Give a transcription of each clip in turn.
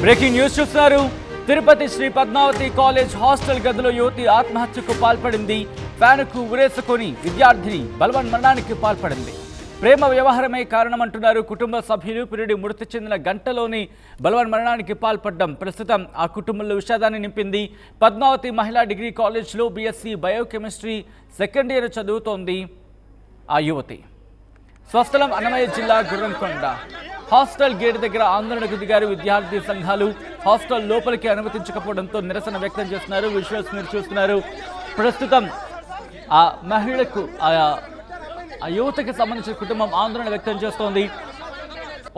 Breaking news చూస్తున్నారు. Tirupati Shri Padmavati college hostel గదిలో యువతి ఆత్మహత్యకు పాల్పడింది. ఫ్యాన్కు ఉరేసుకొని విద్యార్థిని బలవన్మరణానికి పాల్పడింది. ప్రేమ వ్యవహారమే కారణమంటున్నారు కుటుంబ సభ్యులు. పిరిడి మృతి చెందిన గంటలోని బలవన్మరణానికి పాల్పడడం ప్రస్తుతం ఆ కుటుంబంలో విషాదాన్ని నింపింది. పద్మావతి మహిళా డిగ్రీ కాలేజ్లో బీఎస్సీ బయోకెమిస్ట్రీ సెకండ్ ఇయర్ చదువుతోంది ఆ యువతి. స్వస్థలం అన్నమయ్య జిల్లా గుర్రంకొండ. హాస్టల్ గేట్ దగ్గర ఆందోళనకు దిగారు విద్యార్థి సంఘాలు. హాస్టల్ లోపలికి అనుమతించకపోవడంతో నిరసన వ్యక్తం చేస్తున్నారు. విజువల్స్ మీరు చూస్తున్నారు. ప్రస్తుతం ఆ మహిళకు ఆ యువతకి సంబంధించిన కుటుంబం ఆందోళన వ్యక్తం చేస్తోంది.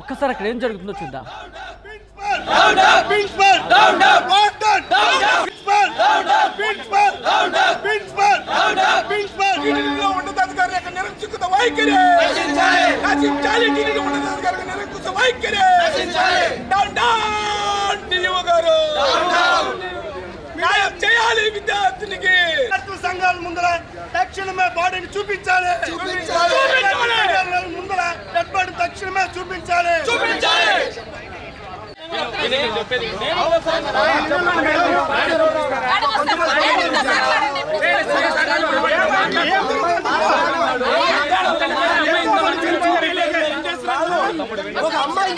ఒక్కసారి అక్కడ ఏం జరుగుతుందో చూద్దాం. విద్యార్థులకి సంఘాల ముందర తక్షణమే బాడీని చూపించాలి. ముందర డెడ్ బాడీ తక్షణమే చూపించాలి. ఒక అమ్మాయి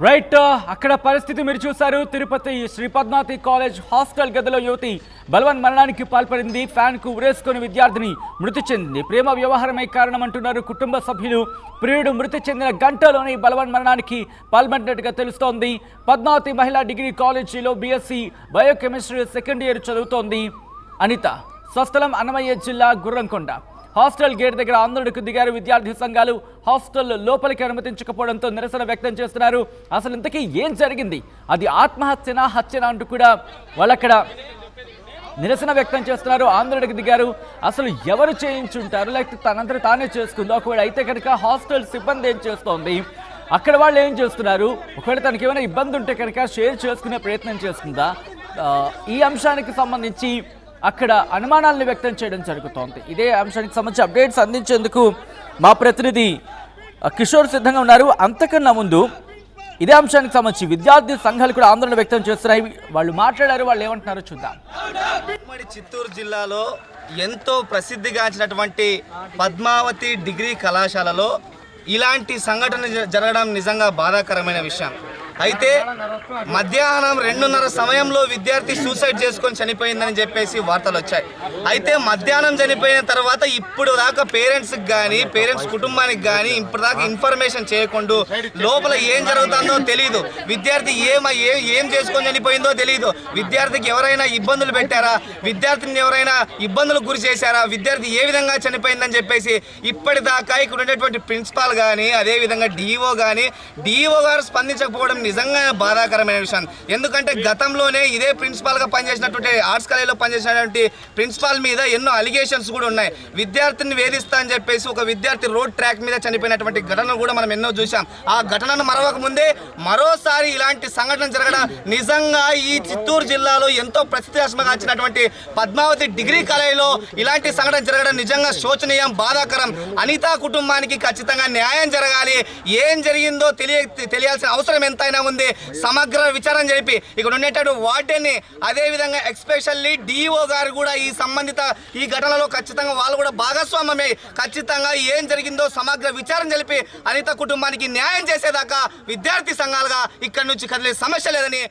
రైట్, అక్కడ పరిస్థితి మీరు చూశారు. తిరుపతి శ్రీ పద్మావతి కాలేజ్ హాస్టల్ గదిలో యువతి బలవన్మరణానికి పాల్పడింది. ఫ్యాన్కు ఉరేసుకొని విద్యార్థిని మృతి చెందింది. ప్రేమ వ్యవహారమే కారణమంటున్నారు కుటుంబ సభ్యులు. ప్రియుడు మృతి చెందిన గంటలోనే బలవన్మరణానికి పాల్పడినట్టుగా తెలుస్తోంది. పద్మావతి మహిళా డిగ్రీ కాలేజీలో బీఎస్సీ బయోకెమిస్ట్రీ సెకండ్ ఇయర్ చదువుతోంది అనిత. స్వస్థలం అన్నమయ్య జిల్లా గుర్రంకొండ. హాస్టల్ గేట్ దగ్గర ఆందోళనకు దిగారు విద్యార్థి సంఘాలు. హాస్టల్ లోపలికి అనుమతించకపోవడంతో నిరసన వ్యక్తం చేస్తున్నారు. అసలు ఇంతకీ ఏం జరిగింది, అది ఆత్మహత్యనా హత్యనా అంటూ కూడా వాళ్ళక్కడ నిరసన వ్యక్తం చేస్తున్నారు. ఆందోళనకు దిగారు. అసలు ఎవరు చేయించుంటారు, లేకపోతే తనంతట తానే చేసుకుందో, ఒకవేళ అయితే కనుక హాస్టల్ సిబ్బంది ఏం చేస్తోంది, అక్కడ వాళ్ళు ఏం చేస్తున్నారు, ఒకవేళ తనకి ఏమైనా ఇబ్బంది ఉంటే కనుక షేర్ చేసుకునే ప్రయత్నం చేస్తుందా, ఈ అంశానికి సంబంధించి అక్కడ అనుమానాలను వ్యక్తం చేయడం జరుగుతోంది. ఇదే అంశానికి సంబంధించి అప్డేట్స్ అందించేందుకు మా ప్రతినిధి కిషోర్ సిద్ధంగా ఉన్నారు. అంతకన్నా ముందు ఇదే అంశానికి సంబంధించి విద్యార్థి సంఘాలు కూడా ఆందోళన వ్యక్తం చేస్తున్నాయి. వాళ్ళు మాట్లాడారు, వాళ్ళు ఏమంటున్నారో చూద్దాం. ఉమ్మడి చిత్తూరు జిల్లాలో ఎంతో ప్రసిద్ధిగాంచినటువంటి పద్మావతి డిగ్రీ కళాశాలలో ఇలాంటి సంఘటన జరగడం నిజంగా బాధాకరమైన విషయం. అయితే మధ్యాహ్నం 2:30 సమయంలో విద్యార్థి సూసైడ్ చేసుకొని చనిపోయిందని చెప్పేసి వార్తలు వచ్చాయి. అయితే మధ్యాహ్నం చనిపోయిన తర్వాత ఇప్పుడు దాకా పేరెంట్స్కి కానీ పేరెంట్స్ కుటుంబానికి కానీ ఇప్పుడు దాకా ఇన్ఫర్మేషన్ చేయకుండా లోపల ఏం జరుగుతుందో తెలియదు. విద్యార్థి ఏం చేసుకొని చనిపోయిందో తెలియదు. విద్యార్థికి ఎవరైనా ఇబ్బందులు పెట్టారా, విద్యార్థిని ఎవరైనా ఇబ్బందులకు గురి చేశారా, విద్యార్థి ఏ విధంగా చనిపోయిందని చెప్పేసి ఇప్పటిదాకా ఇక్కడ ఉండేటువంటి ప్రిన్సిపాల్ కానీ అదేవిధంగా డిఓ గారు స్పందించకపోవడం నిజంగా బాధాకరమైన విషయం. ఎందుకంటే గతంలోనే ఇదే ప్రిన్సిపాల్గా పనిచేసినటువంటి ఆర్ట్స్ కాలేజీలో పనిచేసినటువంటి ప్రిన్సిపాల్ మీద ఎన్నో అలిగేషన్స్ కూడా ఉన్నాయి. విద్యార్థిని వేధిస్తా అని చెప్పేసి ఒక విద్యార్థి రోడ్ ట్రాక్ మీద చనిపోయినటువంటి ఘటనలు కూడా మనం ఎన్నో చూసాం. ఆ ఘటనను మరవక ముందే మరోసారి ఇలాంటి సంఘటన జరగడం నిజంగా ఈ చిత్తూరు జిల్లాలో ఎంతో ప్రసిద్ధిగాంచినటువంటి పద్మావతి డిగ్రీ కాలేజీలో ఇలాంటి సంఘటన జరగడం నిజంగా శోచనీయం, బాధాకరం. అనితా కుటుంబానికి ఖచ్చితంగా న్యాయం జరగాలి. ఏం జరిగిందో తెలియాల్సిన అవసరం ఎంతైనా ఉంది. సమగ్ర విచారణ జరిపి ఇక్కడ ఉండేటటువంటి వార్డెన్ని అదేవిధంగా ఎక్స్పెషల్లీ డిఓ గారు కూడా ఈ ఘటనలో ఖచ్చితంగా వాళ్ళు కూడా భాగస్వామ్యమే. ఖచ్చితంగా ఏం జరిగిందో సమగ్ర విచారణ జరిపి అనిత కుటుంబానికి న్యాయం చేసేదాకా విద్యార్థి సంఘాలుగా ఇక్కడి నుంచి కదిలే సమస్య లేదని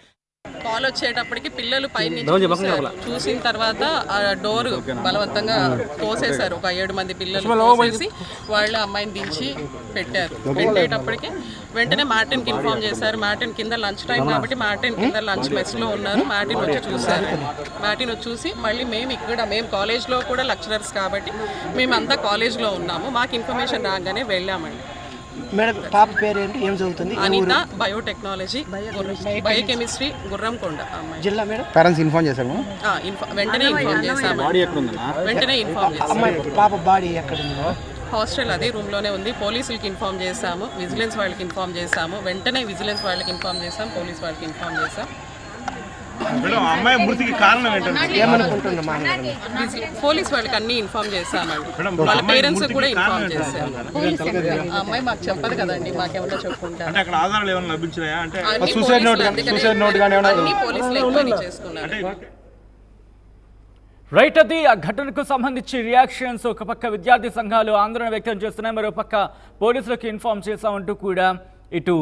కాల్ వచ్చేటప్పటికి పిల్లలు పైన చూసిన తర్వాత ఆ డోర్ బలవంతంగా తోసేశారు. ఒక 7 మంది పిల్లలు తోసేసి వాళ్ళు అమ్మాయిని దించి పెట్టారు. పెట్టేటప్పటికి వెంటనే మార్టిన్కి ఇన్ఫార్మ్ చేశారు. మార్టిన్ కింద లంచ్ టైం కాబట్టి మార్టిన్ కింద లంచ్ మెస్లో ఉన్నారు. మార్టిన్ వచ్చి చూశారు. మార్టిన్ వచ్చి చూసి మళ్ళీ మేము కాలేజ్లో కూడా లెక్చరర్స్ కాబట్టి మేమంతా కాలేజ్లో ఉన్నాము. మాకు ఇన్ఫర్మేషన్ రాగానే వెళ్ళామండి. మేడం పాప పేరు ఏంటి, ఏం చదువుతుంది? అనిత, బయోటెక్నాలజీ, బయోకెమిస్ట్రీ, గుర్రంకొండ అమ్మాయి. జిల్లా మేడం? పేరెంట్స్ ఇన్ఫార్మ్ చేశారు. వెంటనే ఇన్ఫార్మ్ చేశాము. వెంటనే ఇన్ఫార్మ్ చేశాము. అమ్మాయి పాప బాడీ ఎక్కడ ఉంది? హాస్టల్ అదే రూమ్లోనే ఉంది. పోలీసులకి ఇన్ఫార్మ్ చేశాము, విజిలెన్స్ వాళ్ళకి ఇన్ఫార్మ్ చేశాము. వెంటనే విజిలెన్స్ వాళ్ళకి ఇన్ఫార్మ్ చేశాం, పోలీస్ వాళ్ళకి ఇన్ఫార్మ్ చేశాం. అమ్మాయి మృతికి కారణం ఏంటంటే ఏమనుకుంటున్నా పోలీస్ వాళ్ళకి అన్ని ఇన్ఫార్మ్ చేశామండి. వాళ్ళ పేరెంట్స్ కూడా ఇన్ఫార్మ్ చేశాము. ఆ అమ్మాయి మాకు చెప్పదు కదండి, మాకేమన్నా చెప్పుకుంటారు. అక్కడ ఆధారాలు ఏమైనా లభించాయా? అంటే అన్ని పోలీసులు ఎంక్వైరీ చేసుకున్నారు. రైట్, అది ఆ ఘటనకు సంబంధించి రియాక్షన్స్. ఒక పక్క విద్యార్థి సంఘాలు ఆందోళన వ్యక్తం చేస్తున్నాయి, మరో పక్క పోలీసులకు ఇన్ఫార్మ్ చేశామంటూ కూడా ఇటు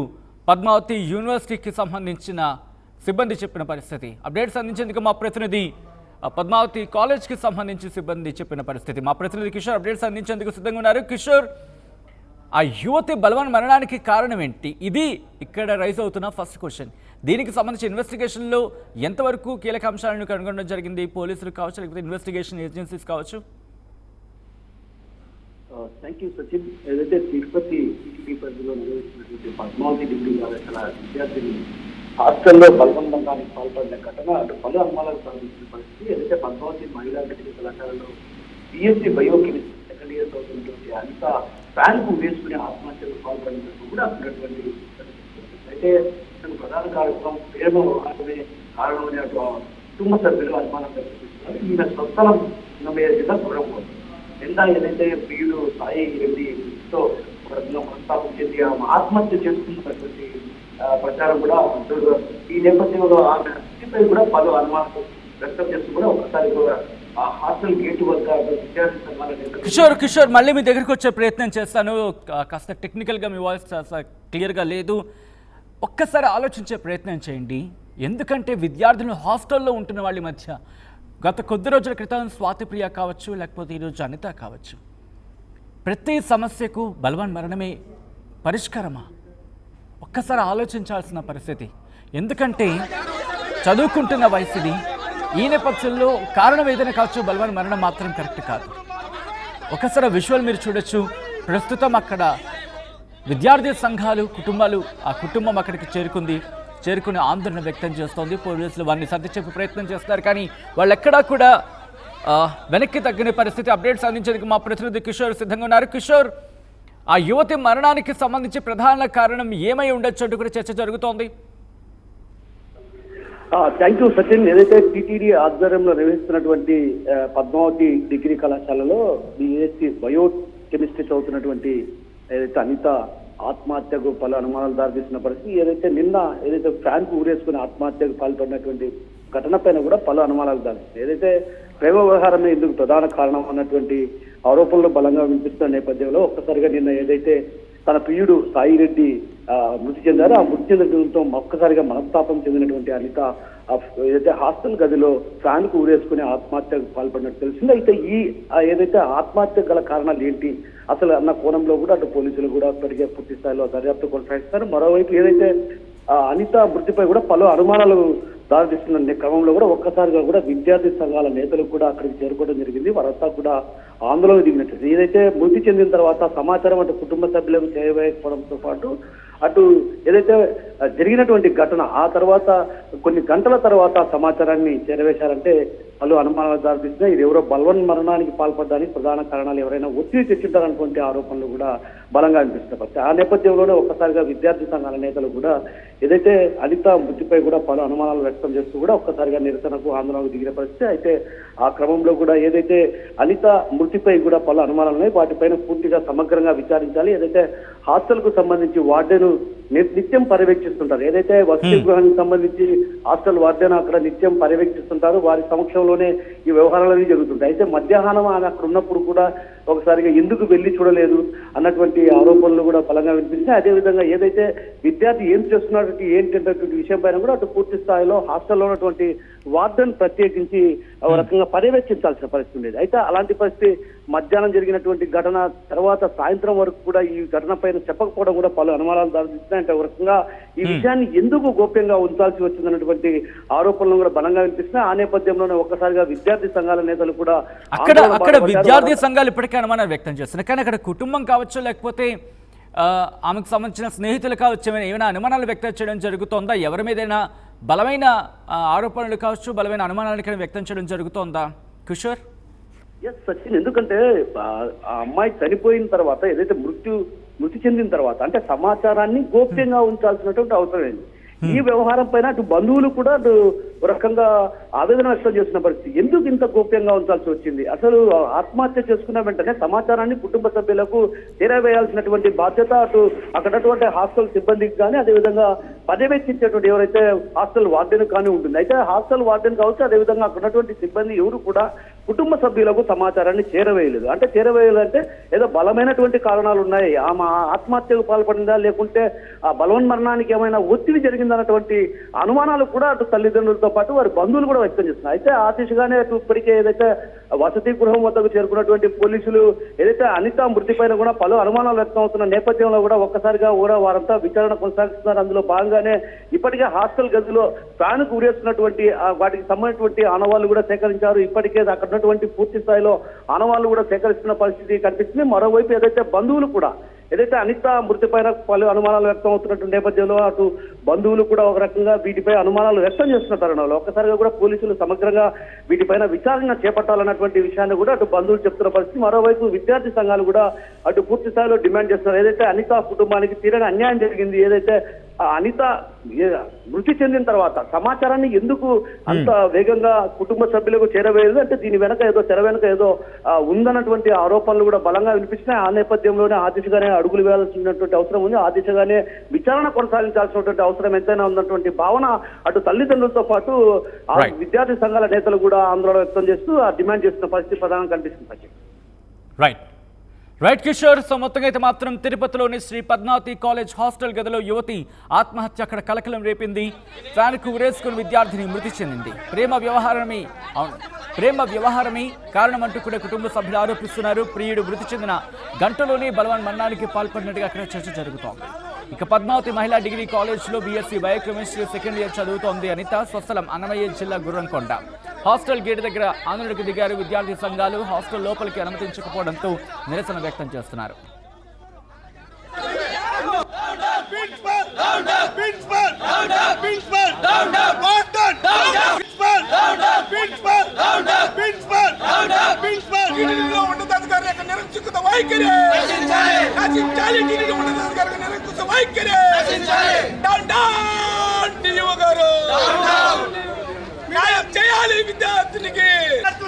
పద్మావతి యూనివర్సిటీకి సంబంధించిన సిబ్బంది చెప్పిన పరిస్థితి. అప్డేట్స్ అందించేందుకు మా ప్రతినిధి పద్మావతి కాలేజ్కి సంబంధించి సిబ్బంది చెప్పిన పరిస్థితి. మా ప్రతినిధి కిషోర్ అప్డేట్స్ అందించేందుకు సిద్ధంగా ఉన్నారు. కిషోర్, ఆ యువతి బలవన్ మరణానికి కారణం ఏంటి? ఇది ఇక్కడ రైజ్ అవుతున్న ఫస్ట్ క్వశ్చన్. దీనికి సంబంధించి ఇన్వెస్టిగేషన్లో ఎంతవరకు కీలక అంశాలను కనుగొనడం జరిగింది? పోలీసులు కావచ్చు, లేకపోతే ఇన్వెస్టిగేషన్ ఏజెన్సీస్ కావచ్చు. Thank you Sachin. ఏదైతే తిరుపతి సిటీ పరిధిలో నిర్వహించినటువంటి పద్మావతి డిగ్రీ కళాశాల విద్యార్థిని హాస్టల్లో బలవంతంగానికి పాల్పడిన ఘటన అటు పలు అనుమానాలకు సంబంధించిన పరిస్థితి. ఏదైతే పద్మావతి మహిళా డిగ్రీ కళాశాలలో బిఎస్సీ బయోకెమిస్ట్రీ సెకండ్ ఇయర్ చదువుతున్నటువంటి అనిత ఫ్యాన్కు వేసుకుని ఆత్మహత్యకు పాల్పడినట్టు కూడా ఉన్నటువంటి అయితే ప్రధాన కారణం ప్రేమ వ్యవహారమే కారణమనే కుటుంబ సభ్యులు అనుమానం వ్యక్తపరుస్తున్నారు. ఈయన స్వస్థలం జిల్లా గుర్రం నిన్న ఏదైతే ప్రియుడు సాయి రెడ్డితో మనస్తాపం చెంది ఆత్మహత్య చేసుకున్నటువంటి ప్రచారం కూడా ఈ నేపథ్యంలో ఆమె స్థితిపై కూడా పలు అనుమానాలు వ్యక్తం చేస్తూ కూడా ఒకసారి కూడా ఆ హాస్టల్ గేటు వద్ద విద్యార్థి సంఘాల కిషోర్ మళ్ళీ మీ దగ్గరికి వచ్చే ప్రయత్నం చేస్తాను. కాస్త టెక్నికల్గా మీ వాయిస్ క్లియర్గా లేదు. ఒక్కసారి ఆలోచించే ప్రయత్నం చేయండి. ఎందుకంటే విద్యార్థులు హాస్టల్లో ఉంటున్న వాళ్ళ మధ్య గత కొద్ది రోజుల క్రితం స్వాతిప్రియ కావచ్చు, లేకపోతే ఈరోజు అనిత కావచ్చు, ప్రతి సమస్యకు బలవన్ మరణమే పరిష్కారమా? ఒక్కసారి ఆలోచించాల్సిన పరిస్థితి. ఎందుకంటే చదువుకుంటున్న వయసుది. ఈ నేపథ్యంలో కారణం ఏదైనా కావచ్చు, బలవన్ మరణం మాత్రం కరెక్ట్ కాదు. ఒకసారి విజువల్ మీరు చూడొచ్చు. ప్రస్తుతం అక్కడ విద్యార్థి సంఘాలు ఆ కుటుంబం అక్కడికి చేరుకుని ఆందోళన వ్యక్తం చేస్తోంది. పోలీసులు వారిని సర్ది చెప్పే ప్రయత్నం చేస్తారు, కానీ వాళ్ళు ఎక్కడా కూడా వెనక్కి తగ్గిన పరిస్థితి. అప్డేట్స్ అందించేందుకు మా ప్రతినిధి కిషోర్ సిద్ధంగా ఉన్నారు. కిషోర్, ఆ యువతి మరణానికి సంబంధించి ప్రధాన కారణం ఏమై ఉండొచ్చు అంటూ కూడా చర్చ జరుగుతోంది. Thank you Sachin. ఏదైతే టీటీడీ ఆధ్వర్యంలో నిర్వహిస్తున్నటువంటి పద్మావతి డిగ్రీ కళాశాలలో బిఎస్సీ బయోకెమిస్ట్రీ చదువుతున్నటువంటి ఏదైతే అనిత ఆత్మహత్యకు పలు అనుమానాలు దారితీసిన పరిస్థితి. ఏదైతే ఫ్యాన్ కు ఊరేసుకుని ఆత్మహత్యకు పాల్పడినటువంటి ఘటన పైన కూడా పలు అనుమానాలు దారితీస్తాయి. ఏదైతే ప్రేమ వ్యవహారమే ఇందుకు ప్రధాన కారణం అన్నటువంటి ఆరోపణలు బలంగా వినిపిస్తున్న నేపథ్యంలో ఒక్కసారిగా నిన్న ఏదైతే తన ప్రియుడు సాయి రెడ్డి మృతి చెందారో ఆ మృతి చెందడంతో ఒక్కసారిగా మనస్తాపం చెందినటువంటి అనిత ఏదైతే హాస్టల్ గదిలో ఫ్యాన్ కు ఊరేసుకుని ఆత్మహత్యకు పాల్పడినట్టు తెలిసింది. అయితే ఏదైతే ఆత్మహత్య గల కారణాలు ఏంటి అసలు అన్న కోణంలో కూడా అటు పోలీసులు కూడా ఇప్పటికే పూర్తి స్థాయిలో దర్యాప్తు కొనసాగిస్తారు. మరోవైపు ఏదైతే అనిత మృతిపై కూడా పలు అనుమానాలు దారితీస్తున్న క్రమంలో కూడా ఒక్కసారిగా కూడా విద్యార్థి సంఘాల నేతలు కూడా అక్కడికి చేరుకోవడం జరిగింది. వారంతా కూడా ఆందోళన దిగినట్టు. ఏదైతే మృతి చెందిన తర్వాత సమాచారం అటు కుటుంబ సభ్యులకు చేయకపోవడంతో పాటు అటు ఏదైతే జరిగినటువంటి ఘటన ఆ తర్వాత కొన్ని గంటల తర్వాత సమాచారాన్ని చేరవేశారంటే పలు అనుమానాలు దారితీస్తున్నాయి. ఇది ఎవరో బలవన్ మరణానికి పాల్పడడానికి ప్రధాన కారణాలు ఎవరైనా ఒత్తిడి తెచ్చుంటారనుకుంటే ఆరోపణలు కూడా బలంగా అనిపిస్తున్నాయి. ఆ నేపథ్యంలోనే ఒక్కసారిగా విద్యార్థి సంఘాల నేతలు కూడా ఏదైతే అనిత మృతిపై కూడా పలు అనుమానాలు వ్యక్తం చేస్తూ కూడా ఒక్కసారిగా నిరసనకు ఆందోళనకు దిగిన పరిస్థితి. అయితే ఆ క్రమంలో కూడా ఏదైతే అనిత మృతిపై కూడా పలు అనుమానాలు ఉన్నాయి, వాటిపైన పూర్తిగా సమగ్రంగా విచారించాలి. ఏదైతే హాస్టల్ కు సంబంధించి వార్డెన్ నిత్యం పర్యవేక్షిస్తుంటారు, ఏదైతే వసతి గృహానికి సంబంధించి హాస్టల్ వార్డెన్ అక్కడ నిత్యం పర్యవేక్షిస్తుంటారు, వారి సమక్షంలోనే ఈ వ్యవహారాలన్నీ జరుగుతుంటాయి. అయితే మధ్యాహ్నం ఆమె అక్కడ ఉన్నప్పుడు కూడా ఒకసారిగా ఎందుకు వెళ్ళి చూడలేదు అన్నటువంటి ఆరోపణలు కూడా బలంగా వినిపిస్తాయి. అదేవిధంగా ఏదైతే విద్యార్థి ఏం చేస్తున్నటువంటి ఏంటంటే విషయం పైన కూడా అటు పూర్తి స్థాయిలో హాస్టల్లో ఉన్నటువంటి వార్డెన్ ప్రత్యేకించి ఒక రకంగా పర్యవేక్షించాల్సిన పరిస్థితి ఉండేది. అయితే అలాంటి పరిస్థితి మధ్యాహ్నం జరిగినటువంటి ఘటన తర్వాత సాయంత్రం వరకు కూడా ఈ ఘటన పైన చెప్పకపోవడం కూడా పలు అనుమానాలు దారితీస్తున్నాయి. అంటే ఒక రకంగా ఈ విషయాన్ని ఎందుకు గోప్యంగా ఉంచాల్సి వచ్చిందన్నటువంటి ఆరోపణలు కూడా బలంగా వినిపిస్తున్నాయి. ఆ నేపథ్యంలోనే ఒక్కసారిగా విద్యార్థి సంఘాల నేతలు కూడా అక్కడ విద్యార్థి సంఘాలు ఇప్పటికే అనుమానాలు వ్యక్తం చేస్తున్నాయి. కానీ అక్కడ కుటుంబం కావచ్చు, లేకపోతే ఆమెకు సంబంధించిన స్నేహితులు కావచ్చు, ఏమైనా అనుమానాలు వ్యక్తం చేయడం జరుగుతోందా? ఎవరి మీదైనా బలమైన ఆరోపణలు కావచ్చు, బలమైన అనుమానాలు ఇక్కడ వ్యక్తం చేయడం జరుగుతోందా కిషోర్? ఎస్ సచిన్, ఎందుకంటే ఆ అమ్మాయి చనిపోయిన తర్వాత ఏదైతే మృతి చెందిన తర్వాత అంటే సమాచారాన్ని గోప్యంగా ఉంచాల్సినటువంటి అవసరం ఏంటి? ఈ వ్యవహారం పైన అటు బంధువులు కూడా అటు రకంగా ఆవేదన వ్యక్తం చేస్తున్న పరిస్థితి. ఎందుకు ఇంత గోప్యంగా ఉంచాల్సి వచ్చింది? అసలు ఆత్మహత్య చేసుకున్న వెంటనే సమాచారాన్ని కుటుంబ సభ్యులకు చేరవేయాల్సినటువంటి బాధ్యత అటు అక్కడటువంటి హాస్టల్ సిబ్బందికి కానీ అదేవిధంగా పర్యవేక్షించేటువంటి ఎవరైతే హాస్టల్ వార్డెన్ కానీ ఉంటుంది. అయితే హాస్టల్ వార్డెన్ కావచ్చు, అదేవిధంగా అక్కడ ఉన్నటువంటి సిబ్బంది ఎవరు కూడా కుటుంబ సభ్యులకు సమాచారాన్ని చేరవేయలేదు. అంటే చేరవేయాలంటే ఏదో బలమైనటువంటి కారణాలు ఉన్నాయి, ఆమె ఆత్మహత్యకు పాల్పడిందా లేకుంటే ఆ బలవన్మరణానికి ఏమైనా ఒత్తిడి జరిగిందన్నటువంటి అనుమానాలు కూడా అటు తల్లిదండ్రులతో పాటు వారి బంధువులు కూడా వ్యక్తం చేస్తున్నారు. అయితే ఆ దిశగానే అటు ఇప్పటికే ఏదైతే వసతి గృహం వద్దకు చేరుకున్నటువంటి పోలీసులు ఏదైతే అనిత మృతి పైన కూడా పలు అనుమానాలు వ్యక్తం అవుతున్న నేపథ్యంలో కూడా ఒక్కసారిగా వారంతా విచారణ కొనసాగిస్తున్నారు. అందులో భాగంగానే ఇప్పటికే హాస్టల్ గదిలో ఫ్యాన్కు ఉరేస్తున్నటువంటి వాటికి సంబంధించినటువంటి ఆనవాళ్లు కూడా సేకరించారు. ఇప్పటికే అక్కడ ఉన్నటువంటి పూర్తి స్థాయిలో ఆనవాళ్లు కూడా సేకరిస్తున్న పరిస్థితి కనిపిస్తుంది. మరోవైపు ఏదైతే బంధువులు కూడా ఏదైతే అనిత మృతి పైన పలు అనుమానాలు వ్యక్తం అవుతున్నటువంటి నేపథ్యంలో అటు బంధువులు కూడా ఒక రకంగా వీటిపై అనుమానాలు వ్యక్తం చేస్తున్న తరుణంలో ఒక్కసారిగా కూడా పోలీసులు సమగ్రంగా వీటిపైన విచారణ చేపట్టాలన్నటువంటి విషయాన్ని కూడా అటు బంధువులు చెప్తున్న పరిస్థితి. మరోవైపు విద్యార్థి సంఘాలు కూడా అటు పూర్తి స్థాయిలో డిమాండ్ చేస్తున్నారు. ఏదైతే అనిత కుటుంబానికి తీరని అన్యాయం జరిగింది, ఏదైతే అనిత మృతి చెందిన తర్వాత సమాచారాన్ని ఎందుకు అంత వేగంగా కుటుంబ సభ్యులకు చేరవేయలేదు అంటే దీని వెనక ఏదో తెర వెనక ఏదో ఉందన్నటువంటి ఆరోపణలు కూడా బలంగా వినిపిస్తున్నాయి. ఆ నేపథ్యంలోనే ఆ దిశగానే అడుగులు వేయాల్సినటువంటి అవసరం ఉంది, ఆ దిశగానే విచారణ కొనసాగించాల్సినటువంటి అవసరం ఎంతైనా ఉన్నటువంటి భావన అటు తల్లిదండ్రులతో పాటు ఆ విద్యార్థి సంఘాల నేతలు కూడా ఆందోళన వ్యక్తం చేస్తూ ఆ డిమాండ్ చేస్తున్న పరిస్థితి ప్రధానంగా కనిపిస్తుంది. రైట్ కిషోర్. సో మొత్తంగా అయితే మాత్రం తిరుపతిలోని శ్రీ పద్మావతి కాలేజ్ హాస్టల్ గదిలో యువతి ఆత్మహత్య అక్కడ కలకలం రేపింది. ఫ్యాన్కు ఉరేసుకుని విద్యార్థిని మృతి చెందింది. ప్రేమ వ్యవహారమే కారణమంటూ కూడా కుటుంబ సభ్యులు ఆరోపిస్తున్నారు. ప్రియుడు మృతి చెందిన గంటలోనే బలవన్ మరణానికి పాల్పడినట్టుగా అక్కడ చర్చ జరుగుతోంది. ఇక పద్మావతి మహిళా డిగ్రీ కాలేజ్లో బీఎస్సీ బయోకెమిస్ట్రీ సెకండ్ ఇయర్ చదువుతోంది అనిత. స్వస్థలం అన్నమయ్య జిల్లా గుర్రంకొండ. హాస్టల్ గేట్ దగ్గర ఆందోళనకు దిగారు విద్యార్థి సంఘాలు. హాస్టల్ లోపలికి అనుమతించకపోవడంతో నిరసన వ్యక్తం చేస్తున్నారు. చేయాలి విద్యార్థులకి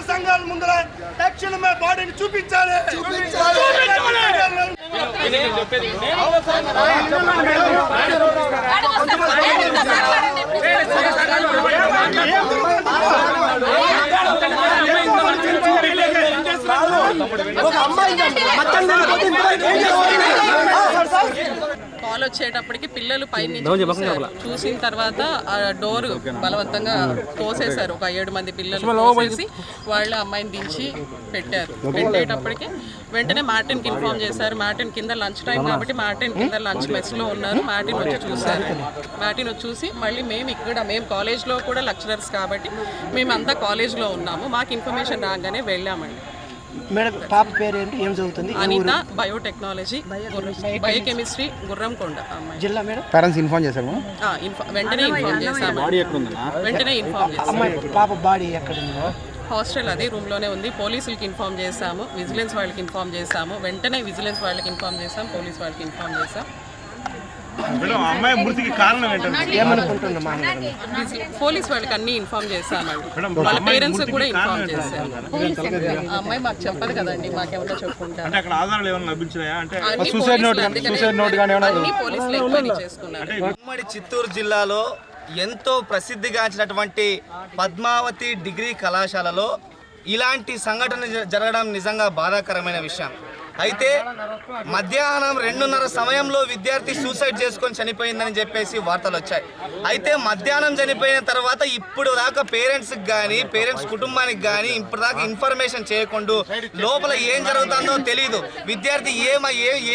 సంఘాల ముందర తక్షణమే బాడీని చూపించాలి. కాల్ వచ్చేటప్పటికి పిల్లలు పైనుంచి చూసిన తర్వాత ఆ డోర్ బలవంతంగా తోసేశారు. ఒక 7 మంది పిల్లలు తోసేసి వాళ్ళ అమ్మాయిని దించి పెట్టారు. పెట్టేటప్పటికి వెంటనే మార్టిన్కి ఇన్ఫార్మ్ చేశారు. మార్టిన్ కింద లంచ్ టైం కాబట్టి మార్టిన్ కింద లంచ్ మెస్లో ఉన్నారు. మార్టిన్ వచ్చి చూశారు. మార్టిన్ వచ్చి చూసి మళ్ళీ మేము కాలేజ్లో కూడా లెక్చరర్స్ కాబట్టి మేమంతా కాలేజ్లో ఉన్నాము. మాకు ఇన్ఫర్మేషన్ రాగానే వెళ్ళామండి. మేడం పాప పేరు ఏంటి, ఏం చదువుతుంది? అనిత బయోటెక్నాలజీ బయోకెమిస్ట్రీ గుర్రంకొండ అమ్మాయి. జిల్లా మేడం? పేరెంట్స్ ఇన్ఫార్మ్ చేశారు. వెంటనే ఇన్ఫార్మ్ చేశాము. అమ్మాయి పాప బాడీ ఎక్కడ ఉంది? హాస్టల్ అదే రూమ్లోనే ఉంది. పోలీసులకి ఇన్ఫార్మ్ చేశాము, విజిలెన్స్ వాళ్ళకి ఇన్ఫార్మ్ చేశాము. వెంటనే విజిలెన్స్ వాళ్ళకి ఇన్ఫార్మ్ చేశాం, పోలీస్ వాళ్ళకి ఇన్ఫార్మ్ చేశాం. అమ్మాయి మృతికి కారణం ఏంటంటే ఏమనుకుంటున్నా పోలీస్ వాళ్ళకి అన్ని ఇన్ఫార్మ్ చేశామండి. వాళ్ళ పేరెంట్స్ కూడా ఇన్ఫార్మ్ చేశాము. అమ్మాయి మాకు చెప్పదు కదండి, మాకేమన్నా చెప్పుకుంటారు. అంటే అక్కడ ఆధారాలు ఏమైనా లభించాయా? అంటే అన్ని పోలీసులు ఎంక్వైరీ చేసుకున్నారు. ఉమ్మడి చిత్తూరు జిల్లాలో ఎంతో ప్రసిద్ధిగాంచినటువంటి పద్మావతి డిగ్రీ కళాశాలలో ఇలాంటి సంఘటన జరగడం నిజంగా బాధాకరమైన విషయం. అయితే మధ్యాహ్నం 2:30 సమయంలో విద్యార్థి సూసైడ్ చేసుకొని చనిపోయిందని చెప్పేసి వార్తలు వచ్చాయి. అయితే మధ్యాహ్నం చనిపోయిన తర్వాత ఇప్పుడు దాకా పేరెంట్స్ కుటుంబానికి కానీ ఇప్పుడు దాకా ఇన్ఫర్మేషన్ చేయకుండా లోపల ఏం జరుగుతుందో తెలియదు. విద్యార్థి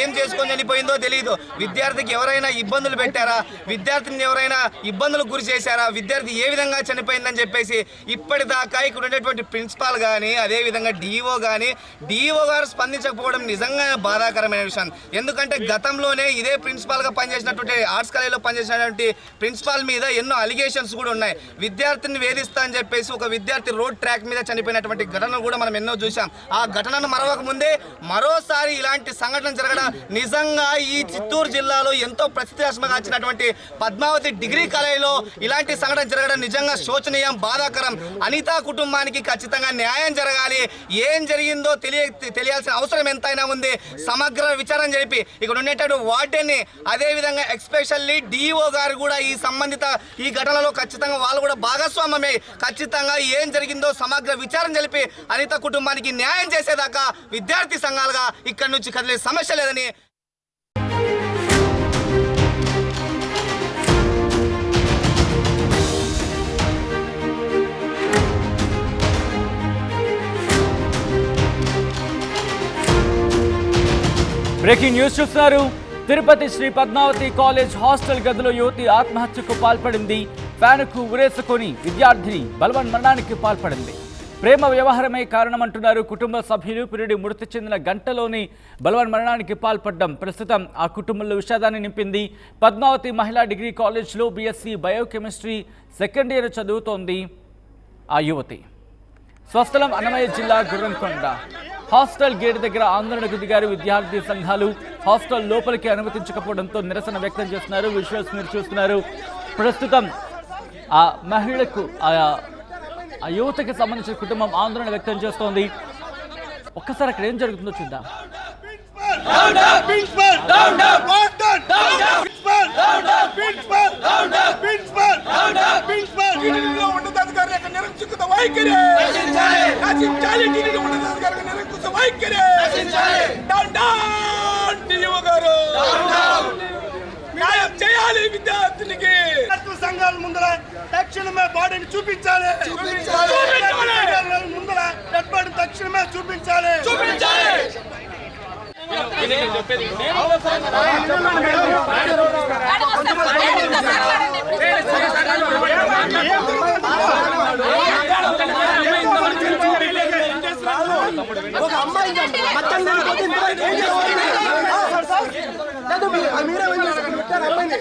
ఏం చేసుకొని చనిపోయిందో తెలియదు. విద్యార్థికి ఎవరైనా ఇబ్బందులు పెట్టారా, విద్యార్థిని ఎవరైనా ఇబ్బందులకు గురి చేశారా, విద్యార్థి ఏ విధంగా చనిపోయిందని చెప్పేసి ఇప్పటిదాకా ఇక్కడ ఉండేటువంటి ప్రిన్సిపాల్ కానీ అదేవిధంగా డిఓ గారు స్పందించకపోవడం నిజంగా బాధాకరమైన విషయం. ఎందుకంటే గతంలోనే ఇదే ప్రిన్సిపాల్గా పనిచేసినటువంటి ఆర్ట్స్ కాలేజీలో పనిచేసినటువంటి ప్రిన్సిపాల్ మీద ఎన్నో అలిగేషన్స్ కూడా ఉన్నాయి. విద్యార్థిని వేధిస్తా అని చెప్పేసి ఒక విద్యార్థి రోడ్ ట్రాక్ మీద చనిపోయినటువంటి ఘటనలు కూడా మనం ఎన్నో చూసాం. ఆ ఘటనను మరవక ముందే మరోసారి ఇలాంటి సంఘటన జరగడం నిజంగా ఈ చిత్తూరు జిల్లాలో ఎంతో ప్రసిద్ధిగాంచినటువంటి పద్మావతి డిగ్రీ కాలేజీలో ఇలాంటి సంఘటన జరగడం నిజంగా శోచనీయం, బాధాకరం. అనితా కుటుంబానికి ఖచ్చితంగా న్యాయం జరగాలి. ఏం జరిగిందో తెలియాల్సిన అవసరం ఎంతైనా ఉంది. సమగ్ర విచారణ జరిపి ఇక్కడ ఉండేటటువంటి వార్డెన్ని అదేవిధంగా ఎక్స్పెషల్లీ డిఓ గారు కూడా ఈ ఘటనలో ఖచ్చితంగా వాళ్ళు కూడా భాగస్వామ్యమే. ఖచ్చితంగా ఏం జరిగిందో సమగ్ర విచారణ జరిపి అనిత కుటుంబానికి న్యాయం చేసేదాకా విద్యార్థి సంఘాలుగా ఇక్కడి నుంచి కదిలే సమస్య లేదని. బ్రేకింగ్ న్యూస్ చూస్తున్నారు. తిరుపతి శ్రీ పద్మావతి కాలేజ్ హాస్టల్ గదిలో యువతి ఆత్మహత్యకు పాల్పడింది. ఫ్యాన్కు ఉరేసుకొని విద్యార్థిని బలవన్మరణానికి పాల్పడింది. ప్రేమ వ్యవహారమే కారణమంటున్నారు కుటుంబ సభ్యులు. పిరిడి మృతి చెందిన గంటలోని బలవన్మరణానికి పాల్పడడం ప్రస్తుతం ఆ కుటుంబంలో విషాదాన్ని నింపింది. పద్మావతి మహిళా డిగ్రీ కాలేజ్లో బీఎస్సీ బయోకెమిస్ట్రీ సెకండ్ ఇయర్ చదువుతోంది ఆ యువతి. స్వస్థలం అన్నమయ్య జిల్లా గుర్రంకొండ. హాస్టల్ గేట్ దగ్గర ఆందోళనకు దిగారు విద్యార్థి సంఘాలు. హాస్టల్ లోపలికి అనుమతించకపోవడంతో నిరసన వ్యక్తం చేస్తున్నారు. విజువల్స్ మీరు చూస్తున్నారు. ప్రస్తుతం ఆ మహిళకు ఆ యువతకి సంబంధించిన కుటుంబం ఆందోళన వ్యక్తం చేస్తోంది. ఒక్కసారి అక్కడ ఏం జరుగుతుందో చూద్దాం. న్యాయం చేయాలి విద్యార్థులకి. సంఘాల ముందర తక్షణమే బాడీని చూపించాలి. ముందర డెడ్ బాడీ తక్షణమే చూపించాలి. ఒక అమ్మాయి మీరే పెట్టారు అమ్మాయిని